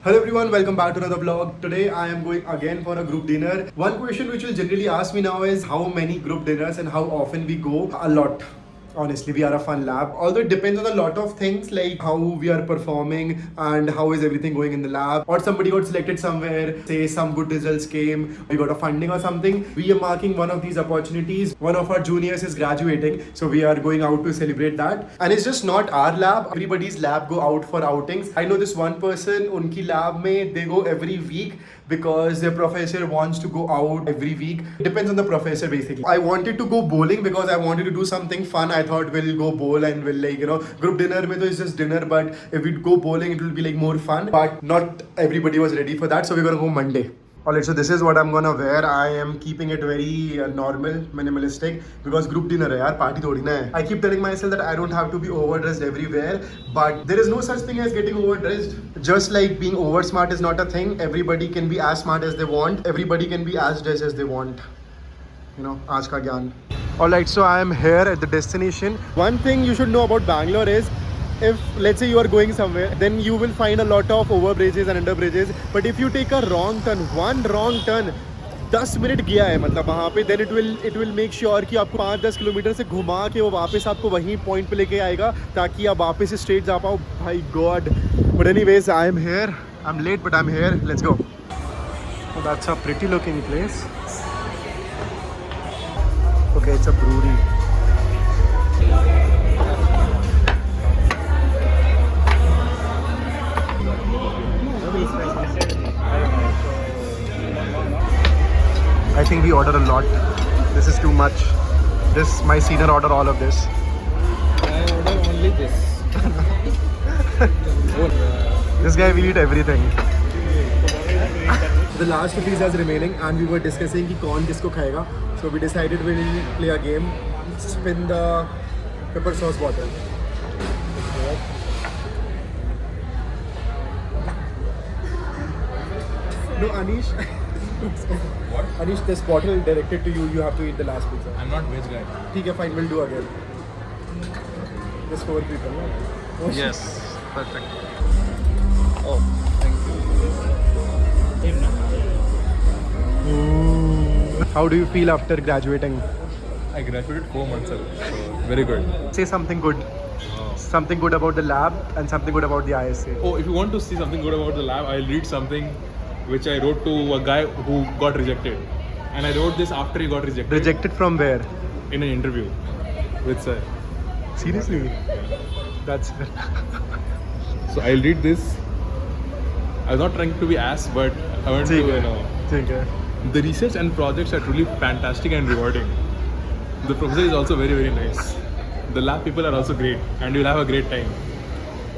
Hello everyone, welcome back to another vlog. Today I am going again for a group dinner. One question which will generally ask me now is how many group dinners and how often we go. A lot. Honestly, we are a fun lab. Although it depends on a lot of things like how we are performing and how is everything going in the lab. Or somebody got selected somewhere, say some good results came, we got a funding or something. We are marking one of these opportunities. One of our juniors is graduating, so we are going out to celebrate that. And it's just not our lab. Everybody's lab go out for outings. I know this one person, unki lab mein, they go every week because their professor wants to go out every week. Depends on the professor basically. I wanted to go bowling because I wanted to do something fun. I thought we'll go bowl and we'll group dinner mein is just dinner, but if we go bowling it will be like more fun. But not everybody was ready for that, so we're gonna go Monday. Alright, so this is what I'm gonna wear. I am keeping it very normal, minimalistic because group dinner hai yaar, party thodi na hai. I keep telling myself that I don't have to be overdressed everywhere, but there is no such thing as getting overdressed. Just like being over smart is not a thing. Everybody can be as smart as they want. Everybody can be as dressed as they want. You know, aaj ka gyan. Alright, so I am here at the destination. One thing you should know about Bangalore is if let's say you are going somewhere, then you will find a lot of overbridges and underbridges. But if you take a wrong turn, one wrong turn, 10 minute गया है मतलब वहाँ पे, then it will make sure कि आपको 5-10 kilometre से घुमा के वो वापस आपको वहीं पॉइंट पे लेके आएगा ताकि आप वापस स्ट्रेट जा पाओ. भाई God. But anyways, I am here. I'm late but I'm here. Let's go. Oh, that's a pretty looking place. Okay, it's a brewery. I think we order a lot. This is too much. My senior order all of this. I order only this. This guy will eat everything. The last two pizzas remaining and we were discussing कि कौन किसको खाएगा. So we decided we'll play a game. Spin the pepper sauce bottle. No, Anish. What? Anish, this bottle directed to you. You have to eat the last pizza. I'm not veg guy. Okay, fine. We'll do again. Just 4 people. No? Oh, Yes. Perfect. Oh, thank you. How do you feel after graduating? I graduated 4 months ago. So very good. Say something good. Something good about the lab and something good about the ISA. Oh, if you want to see something good about the lab, I'll read something which I wrote to a guy who got rejected. And I wrote this after he got rejected. Rejected from where? In an interview with sir. Seriously? That's So I'll read this. I was not trying to be ass, but I want to, Okay. The research and projects are truly fantastic and rewarding. The professor is also very, very nice. The lab people are also great and you'll have a great time.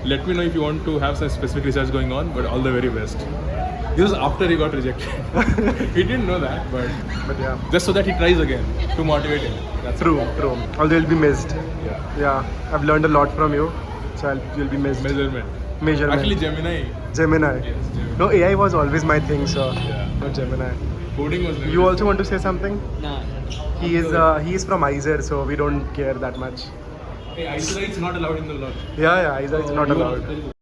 Let me know if you want to have some specific research going on, but all the very best. This was after he got rejected. He didn't know that, but yeah. just so that he tries again to motivate him. That's True. Although you'll be missed. Yeah. Yeah. I've learned a lot from you. So you'll be missed. Measurement. Measurement. Actually, Gemini. Gemini. Yes, Gemini. No, AI was always my thing, so Yeah. not Gemini. Coding was never. You also want to say something? No. He is from ISER, so we don't care that much. Hey, Isolite is not allowed in the lodge. Yeah, ISER is not allowed.